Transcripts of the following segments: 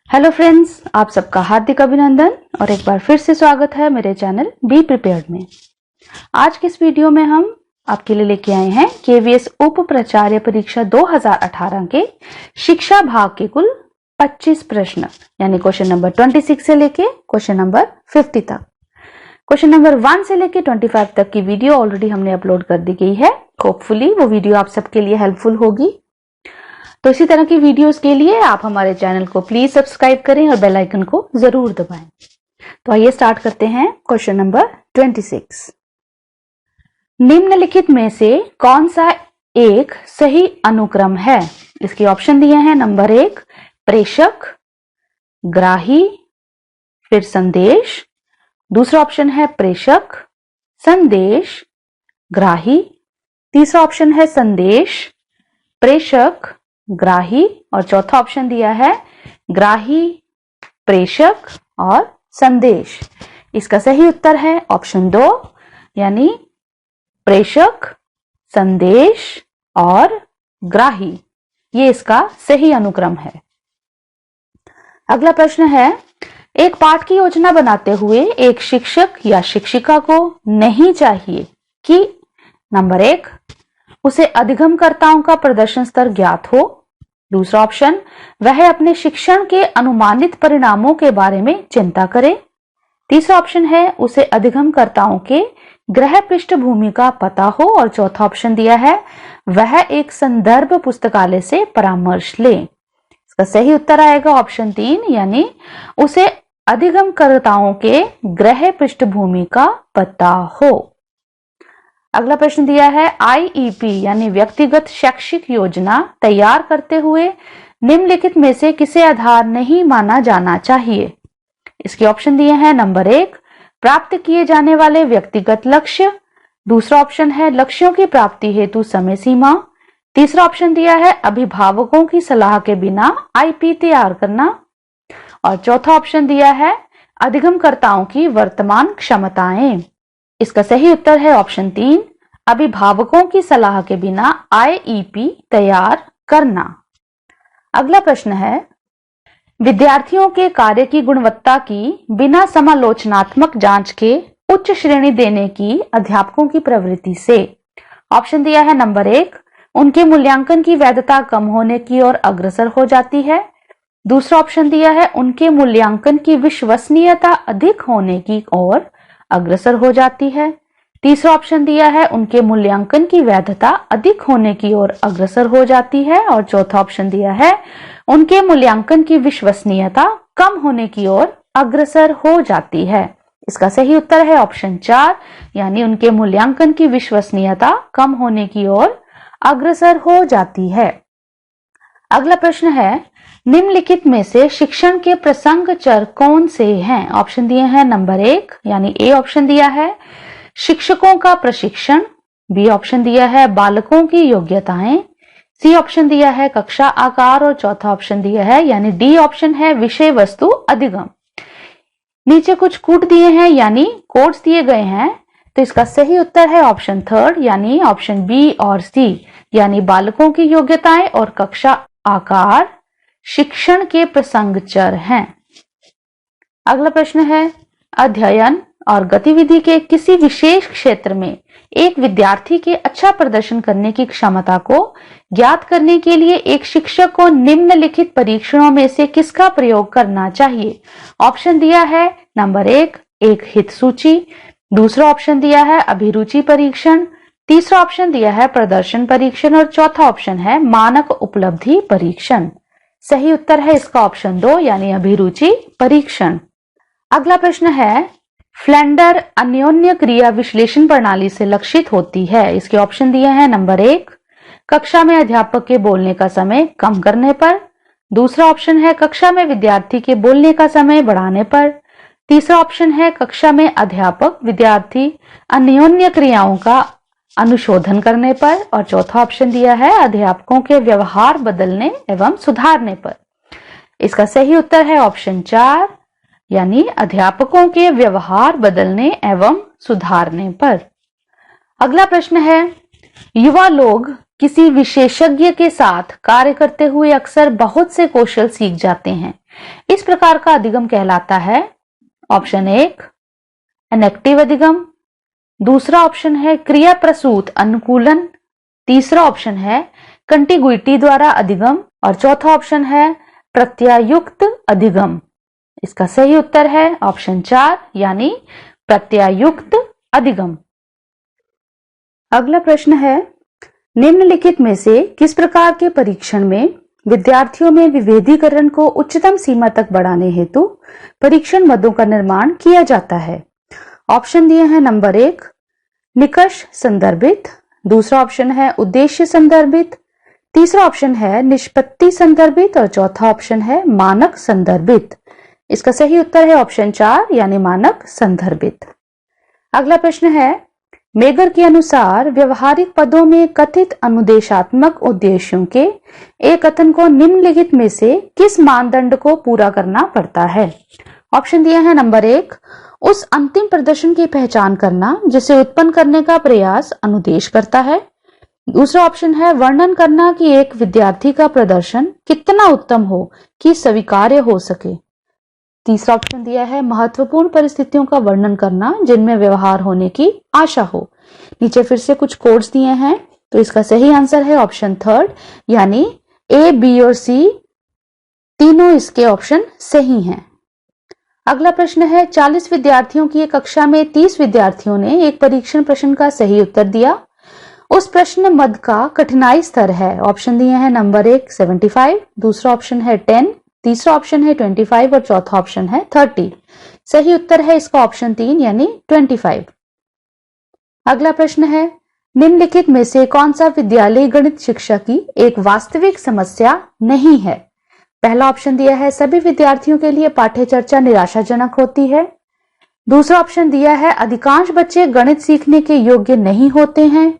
Hello friends, आप सबका हार्दिक अभिनंदन और एक बार फिर से स्वागत है मेरे चैनल बी प्रिपेयर्ड में। आज के इस वीडियो में हम आपके लिए लेके आए हैं केवीएस उप प्राचार्य परीक्षा 2018 के शिक्षा भाग के कुल 25 प्रश्न, यानी क्वेश्चन नंबर 26 से लेके क्वेश्चन नंबर 50 तक। क्वेश्चन नंबर 1 से लेके 25 तक की वीडियो ऑलरेडी हमने अपलोड कर दी गई है। होपफुली वो वीडियो आप सबके लिए हेल्पफुल होगी। तो इसी तरह की वीडियोस के लिए आप हमारे चैनल को प्लीज सब्सक्राइब करें और बेल आइकन को जरूर दबाएं। तो आइए स्टार्ट करते हैं क्वेश्चन नंबर 26। निम्नलिखित में से कौन सा एक सही अनुक्रम है? इसके ऑप्शन दिए हैं। नंबर 1 प्रेषक, ग्राही, फिर संदेश। दूसरा ऑप्शन है प्रेषक, संदेश, ग्राही। तीसरा ऑप्शन है संदेश, प्रेषक, ग्राही, और चौथा ऑप्शन दिया है ग्राही, प्रेषक और संदेश। इसका सही उत्तर है ऑप्शन 2, यानी प्रेषक, संदेश और ग्राही। ये इसका सही अनुक्रम है। अगला प्रश्न है, एक पाठ की योजना बनाते हुए एक शिक्षक या शिक्षिका को नहीं चाहिए कि नंबर 1 उसे अधिगमकर्ताओं का प्रदर्शन स्तर ज्ञात हो। दूसरा ऑप्शन, वह अपने शिक्षण के अनुमानित परिणामों के बारे में चिंता करे। तीसरा ऑप्शन है उसे अधिगमकर्ताओं के गृह पृष्ठभूमि का पता हो। और चौथा ऑप्शन दिया है वह एक संदर्भ पुस्तकालय से परामर्श ले। इसका सही उत्तर आएगा ऑप्शन 3, यानी उसे अधिगमकर्ताओं के गृह पृष्ठभूमि का पता हो। अगला प्रश्न दिया है, आईईपी यानी व्यक्तिगत शैक्षिक योजना तैयार करते हुए निम्नलिखित में से किसे आधार नहीं माना जाना चाहिए? इसके ऑप्शन दिए हैं। नंबर 1 प्राप्त किए जाने वाले व्यक्तिगत लक्ष्य। दूसरा ऑप्शन है लक्ष्यों की प्राप्ति हेतु समय सीमा। तीसरा ऑप्शन दिया है अभिभावकों की सलाह के बिना आईपी तैयार करना। और चौथा ऑप्शन दिया है अधिगमकर्ताओं की वर्तमान क्षमताएं। इसका सही उत्तर है ऑप्शन 3, अभिभावकों की सलाह के बिना आईईपी तैयार करना। अगला प्रश्न है, विद्यार्थियों के कार्य की गुणवत्ता की बिना समालोचनात्मक जांच के उच्च श्रेणी देने की अध्यापकों की प्रवृत्ति से। ऑप्शन दिया है। नंबर 1 उनके मूल्यांकन की वैधता कम होने की ओर अग्रसर हो जाती है। दूसरा ऑप्शन दिया है उनके मूल्यांकन की विश्वसनीयता अधिक होने की ओर अग्रसर हो जाती है। तीसरा ऑप्शन दिया है उनके मूल्यांकन की वैधता अधिक होने की ओर अग्रसर हो जाती है। और चौथा ऑप्शन दिया है उनके मूल्यांकन की विश्वसनीयता कम होने की ओर अग्रसर हो जाती है। इसका सही उत्तर है ऑप्शन 4, यानी उनके मूल्यांकन की विश्वसनीयता कम होने की ओर अग्रसर हो जाती है। अगला प्रश्न है, निम्नलिखित में से शिक्षण के प्रसंग चर कौन से हैं? ऑप्शन दिए हैं। नंबर 1 यानी ए ऑप्शन दिया है शिक्षकों का प्रशिक्षण। बी ऑप्शन दिया है बालकों की योग्यताएं। सी ऑप्शन दिया है कक्षा आकार। और चौथा ऑप्शन दिया है यानी डी ऑप्शन है विषय वस्तु अधिगम। नीचे कुछ कूट दिए हैं यानी कोड्स दिए गए हैं, तो इसका सही उत्तर है ऑप्शन 3, यानी ऑप्शन बी और सी, यानी बालकों की योग्यताएं और कक्षा आकार शिक्षण के प्रसंग चर हैं। अगला प्रश्न है, अध्ययन और गतिविधि के किसी विशेष क्षेत्र में एक विद्यार्थी के अच्छा प्रदर्शन करने की क्षमता को ज्ञात करने के लिए एक शिक्षक को निम्नलिखित परीक्षणों में से किसका प्रयोग करना चाहिए? ऑप्शन दिया है। नंबर 1 एक हित सूची। दूसरा ऑप्शन दिया है अभिरुचि परीक्षण। तीसरा ऑप्शन दिया है प्रदर्शन परीक्षण। और चौथा ऑप्शन है मानक उपलब्धि परीक्षण। सही उत्तर है इसका ऑप्शन 2, यानी अभिरुचि परीक्षण। अगला प्रश्न है, फ्लेंडर अन्योन्य क्रिया विश्लेषण प्रणाली से लक्षित होती है। इसके ऑप्शन दिए हैं। नंबर 1 कक्षा में अध्यापक के बोलने का समय कम करने पर। दूसरा ऑप्शन है कक्षा में विद्यार्थी के बोलने का समय बढ़ाने पर। तीसरा ऑप्शन है कक्षा में अध्यापक विद्यार्थी अन्योन्य क्रियाओं का अनुशोधन करने पर। और चौथा ऑप्शन दिया है अध्यापकों के व्यवहार बदलने एवं सुधारने पर। इसका सही उत्तर है ऑप्शन 4, यानी अध्यापकों के व्यवहार बदलने एवं सुधारने पर। अगला प्रश्न है, युवा लोग किसी विशेषज्ञ के साथ कार्य करते हुए अक्सर बहुत से कौशल सीख जाते हैं। इस प्रकार का अधिगम कहलाता है। ऑप्शन 1 एनेक्टिव अधिगम, दूसरा ऑप्शन है क्रिया प्रसूत अनुकूलन, तीसरा ऑप्शन है कंटिगुइटी द्वारा अधिगम और चौथा ऑप्शन है प्रत्यायुक्त अधिगम। इसका सही उत्तर है ऑप्शन 4 यानी प्रत्यायुक्त अधिगम। अगला प्रश्न है, निम्नलिखित में से किस प्रकार के परीक्षण में विद्यार्थियों में विभेदीकरण को उच्चतम सीमा तक बढ़ाने हेतु परीक्षण मदों का निर्माण किया जाता है? ऑप्शन दिए हैं नंबर 1 निकष संदर्भित, दूसरा ऑप्शन है उद्देश्य संदर्भित, तीसरा ऑप्शन है निष्पत्ति संदर्भित और चौथा ऑप्शन है मानक संदर्भित। इसका सही उत्तर है ऑप्शन 4 यानी मानक संदर्भित। अगला प्रश्न है, मेगर के अनुसार व्यवहारिक पदों में कथित अनुदेशात्मक उद्देश्यों के एक कथन को निम्नलिखित में से किस मानदंड को पूरा करना पड़ता है? ऑप्शन दिए हैं नंबर 1 उस अंतिम प्रदर्शन की पहचान करना जिसे उत्पन्न करने का प्रयास अनुदेश करता है, दूसरा ऑप्शन है वर्णन करना कि एक विद्यार्थी का प्रदर्शन कितना उत्तम हो कि स्वीकार्य हो सके, तीसरा ऑप्शन दिया है महत्वपूर्ण परिस्थितियों का वर्णन करना जिनमें व्यवहार होने की आशा हो। नीचे फिर से कुछ कोड्स दिए हैं, तो इसका सही आंसर है ऑप्शन 3 यानी ए, बी और सी तीनों इसके ऑप्शन सही हैं। अगला प्रश्न है, 40 विद्यार्थियों की एक कक्षा में 30 विद्यार्थियों ने एक परीक्षण प्रश्न का सही उत्तर दिया। उस प्रश्न मद का कठिनाई स्तर है। ऑप्शन दिए हैं नंबर 1 75, दूसरा ऑप्शन है 10, तीसरा ऑप्शन है 25 और चौथा ऑप्शन है 30। सही उत्तर है इसका ऑप्शन 3 यानी 25। अगला प्रश्न है, निम्नलिखित में से कौन सा विद्यालय गणित शिक्षा की एक वास्तविक समस्या नहीं है? पहला ऑप्शन दिया है सभी विद्यार्थियों के लिए पाठ्य चर्चा निराशाजनक होती है, दूसरा ऑप्शन दिया है अधिकांश बच्चे गणित सीखने के योग्य नहीं होते हैं,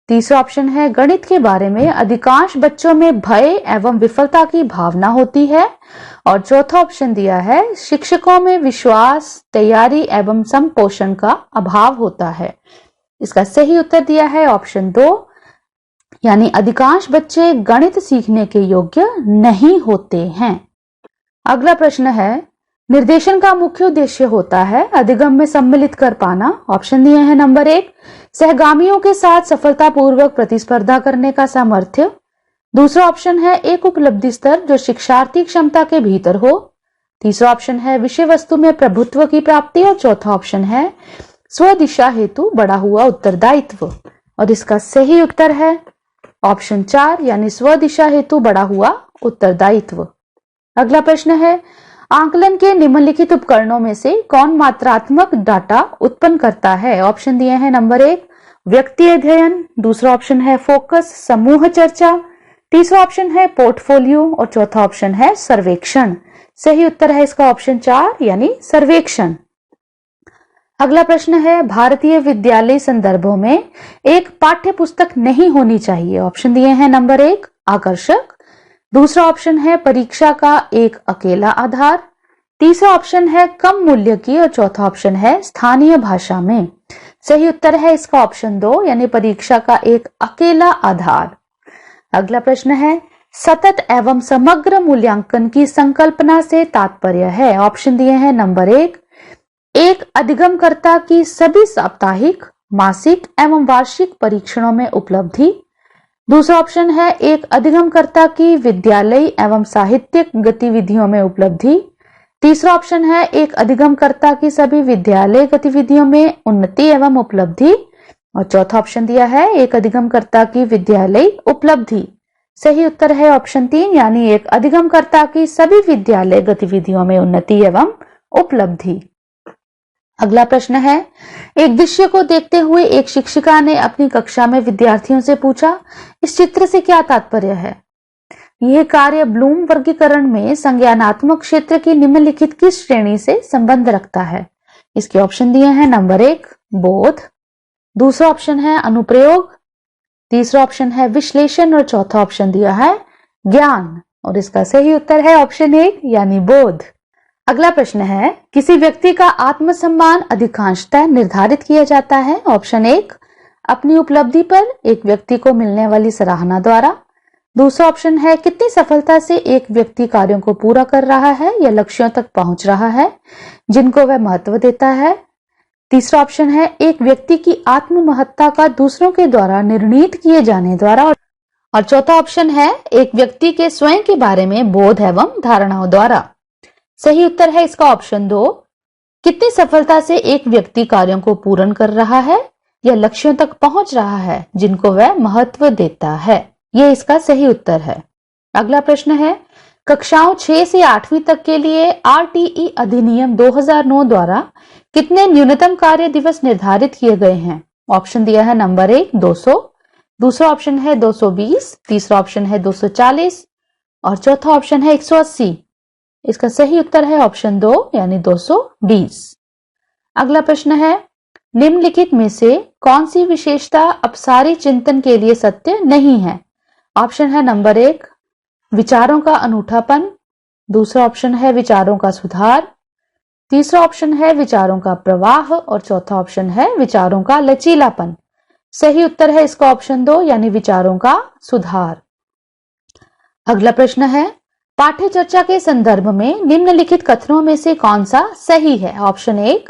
तीसरा ऑप्शन है गणित के बारे में अधिकांश बच्चों में भय एवं विफलता की भावना होती है और चौथा ऑप्शन दिया है शिक्षकों में विश्वास, तैयारी एवं संपोषण का अभाव होता है। इसका सही उत्तर दिया है ऑप्शन 2 यानी अधिकांश बच्चे गणित सीखने के योग्य नहीं होते हैं। अगला प्रश्न है, निर्देशन का मुख्य उद्देश्य होता है अधिगम में सम्मिलित कर पाना। ऑप्शन दिए हैं नंबर 1 सहगामियों के साथ सफलतापूर्वक प्रतिस्पर्धा करने का सामर्थ्य, दूसरा ऑप्शन है एक उपलब्धि स्तर जो शिक्षार्थी क्षमता के भीतर हो, तीसरा ऑप्शन है विषय वस्तु में प्रभुत्व की प्राप्ति और चौथा ऑप्शन है स्वदिशा हेतु बढ़ा हुआ उत्तरदायित्व। और इसका सही उत्तर है ऑप्शन 4 यानी स्वदिशा हेतु बढ़ा हुआ उत्तरदायित्व। अगला प्रश्न है, आंकलन के निम्नलिखित उपकरणों में से कौन मात्रात्मक डाटा उत्पन्न करता है? ऑप्शन दिए हैं नंबर 1 व्यक्ति अध्ययन, दूसरा ऑप्शन है फोकस समूह चर्चा, तीसरा ऑप्शन है पोर्टफोलियो और चौथा ऑप्शन है सर्वेक्षण। सही उत्तर है इसका ऑप्शन 4 यानी सर्वेक्षण। अगला प्रश्न है, भारतीय विद्यालय संदर्भों में एक पाठ्य पुस्तक नहीं होनी चाहिए। ऑप्शन दिए हैं नंबर 1 आकर्षक, दूसरा ऑप्शन है परीक्षा का एक अकेला आधार, तीसरा ऑप्शन है कम मूल्य की और चौथा ऑप्शन है स्थानीय भाषा में। सही उत्तर है इसका ऑप्शन 2 यानी परीक्षा का एक अकेला आधार। अगला प्रश्न है, सतत एवं समग्र मूल्यांकन की संकल्पना से तात्पर्य है। ऑप्शन दिए हैं नंबर 1 एक अधिगमकर्ता की सभी साप्ताहिक, मासिक एवं वार्षिक परीक्षणों में उपलब्धि, दूसरा ऑप्शन है एक अधिगमकर्ता की विद्यालय एवं साहित्यिक गतिविधियों में उपलब्धि, तीसरा ऑप्शन है एक अधिगमकर्ता की सभी विद्यालय गतिविधियों में उन्नति एवं उपलब्धि और चौथा ऑप्शन दिया है एक अधिगमकर्ता की विद्यालय उपलब्धि। सही उत्तर है ऑप्शन 3 यानी एक अधिगमकर्ता की सभी विद्यालय गतिविधियों में उन्नति एवं उपलब्धि। अगला प्रश्न है, एक दृश्य को देखते हुए एक शिक्षिका ने अपनी कक्षा में विद्यार्थियों से पूछा इस चित्र से क्या तात्पर्य है? यह कार्य ब्लूम वर्गीकरण में संज्ञानात्मक क्षेत्र की निम्नलिखित किस श्रेणी से संबंध रखता है? इसके ऑप्शन दिए हैं नंबर 1 बोध, दूसरा ऑप्शन है अनुप्रयोग, तीसरा ऑप्शन है विश्लेषण और चौथा ऑप्शन दिया है ज्ञान। और इसका सही उत्तर है ऑप्शन 1 यानी बोध। अगला प्रश्न है, किसी व्यक्ति का आत्मसम्मान अधिकांशतः निर्धारित किया जाता है। ऑप्शन 1 अपनी उपलब्धि पर एक व्यक्ति को मिलने वाली सराहना द्वारा। दूसरा ऑप्शन है कितनी सफलता से एक व्यक्ति कार्यों को पूरा कर रहा है या लक्ष्यों तक पहुंच रहा है जिनको वह महत्व देता है। तीसरा ऑप्शन है एक व्यक्ति की आत्म महत्ता का दूसरों के द्वारा निर्णीत किए जाने द्वारा। और चौथा ऑप्शन है एक व्यक्ति के स्वयं के बारे में बोध एवं धारणाओं द्वारा। सही उत्तर है इसका ऑप्शन 2, कितनी सफलता से एक व्यक्ति कार्यों को पूर्ण कर रहा है या लक्ष्यों तक पहुंच रहा है जिनको वह महत्व देता है। यह इसका सही उत्तर है। अगला प्रश्न है कक्षाओं 6 से 8वीं तक के लिए आरटीई अधिनियम 2009 द्वारा कितने न्यूनतम कार्य दिवस निर्धारित किए गए हैं। ऑप्शन दिया है नंबर 1 200, दूसरा ऑप्शन है 220, तीसरा ऑप्शन है 240 और चौथा ऑप्शन है 180। इसका सही उत्तर है ऑप्शन 2 यानी 220। अगला प्रश्न है निम्नलिखित में से कौन सी विशेषता अपसारी चिंतन के लिए सत्य नहीं है। ऑप्शन है नंबर 1 विचारों का अनूठापन, दूसरा ऑप्शन है विचारों का सुधार, तीसरा ऑप्शन है विचारों का प्रवाह और चौथा ऑप्शन है विचारों का लचीलापन। सही उत्तर है इसका ऑप्शन 2 यानी विचारों का सुधार। अगला प्रश्न है पाठ्य चर्चा के संदर्भ में निम्नलिखित कथनों में से कौन सा सही है। ऑप्शन 1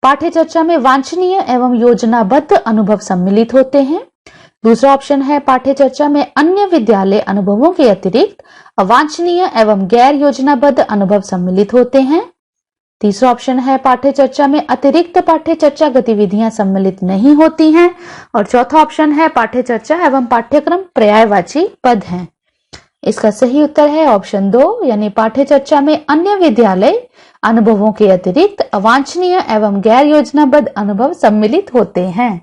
पाठ्य चर्चा में वांछनीय एवं योजनाबद्ध अनुभव सम्मिलित होते हैं। दूसरा ऑप्शन है पाठ्य चर्चा में अन्य विद्यालय अनुभवों के अतिरिक्त अवांछनीय एवं गैर योजनाबद्ध अनुभव सम्मिलित होते हैं। तीसरा ऑप्शन है पाठ्य चर्चा में अतिरिक्त पाठ्य चर्चा गतिविधियां सम्मिलित नहीं होती हैं और चौथा ऑप्शन है पाठ्य चर्चा एवं पाठ्यक्रम पर्यायवाची पद हैं। इसका सही उत्तर है ऑप्शन 2 यानी पाठ्य चर्चा में अन्य विद्यालय अनुभवों के अतिरिक्त अवांछनीय एवं गैर योजनाबद्ध अनुभव सम्मिलित होते हैं।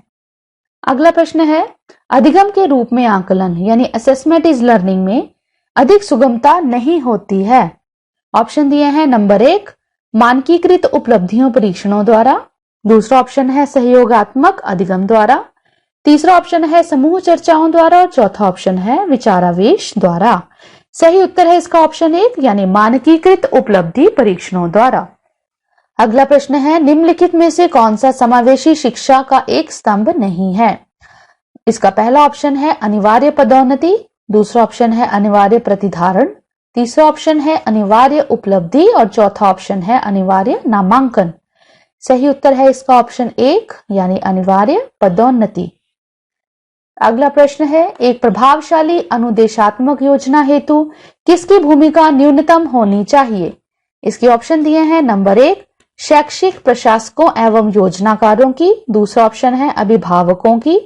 अगला प्रश्न है अधिगम के रूप में आकलन यानी असेसमेंट इज लर्निंग में अधिक सुगमता नहीं होती है। ऑप्शन दिए हैं नंबर 1 मानकीकृत उपलब्धियों परीक्षणों द्वारा, दूसरा ऑप्शन है सहयोगात्मक अधिगम द्वारा, तीसरा ऑप्शन है समूह चर्चाओं द्वारा और चौथा ऑप्शन है विचारावेश द्वारा। सही उत्तर है इसका ऑप्शन 1 यानी मानकीकृत उपलब्धि परीक्षणों द्वारा। अगला प्रश्न है निम्नलिखित में से कौन सा समावेशी शिक्षा का एक स्तंभ नहीं है। इसका पहला ऑप्शन है अनिवार्य पदोन्नति, दूसरा ऑप्शन है अनिवार्य प्रतिधारण, तीसरा ऑप्शन है अनिवार्य उपलब्धि और चौथा ऑप्शन है अनिवार्य नामांकन। सही उत्तर है इसका ऑप्शन 1 यानी अनिवार्य पदोन्नति। अगला प्रश्न है एक प्रभावशाली अनुदेशात्मक योजना हेतु किसकी भूमिका न्यूनतम होनी चाहिए। इसके ऑप्शन दिए हैं नंबर 1 शैक्षिक प्रशासकों एवं योजनाकारों की, दूसरा ऑप्शन है अभिभावकों की,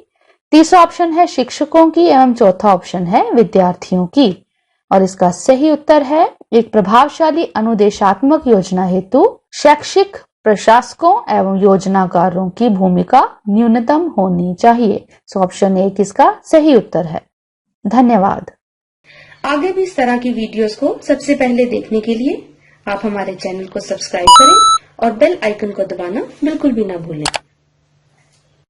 तीसरा ऑप्शन है शिक्षकों की एवं चौथा ऑप्शन है विद्यार्थियों की। और इसका सही उत्तर है एक प्रभावशाली अनुदेशात्मक योजना हेतु शैक्षिक प्रशासकों एवं योजनाकारों की भूमिका न्यूनतम होनी चाहिए। सो ऑप्शन 1 इसका सही उत्तर है। धन्यवाद। आगे भी इस तरह की वीडियोस को सबसे पहले देखने के लिए आप हमारे चैनल को सब्सक्राइब करें और बेल आइकन को दबाना बिल्कुल भी ना भूलें।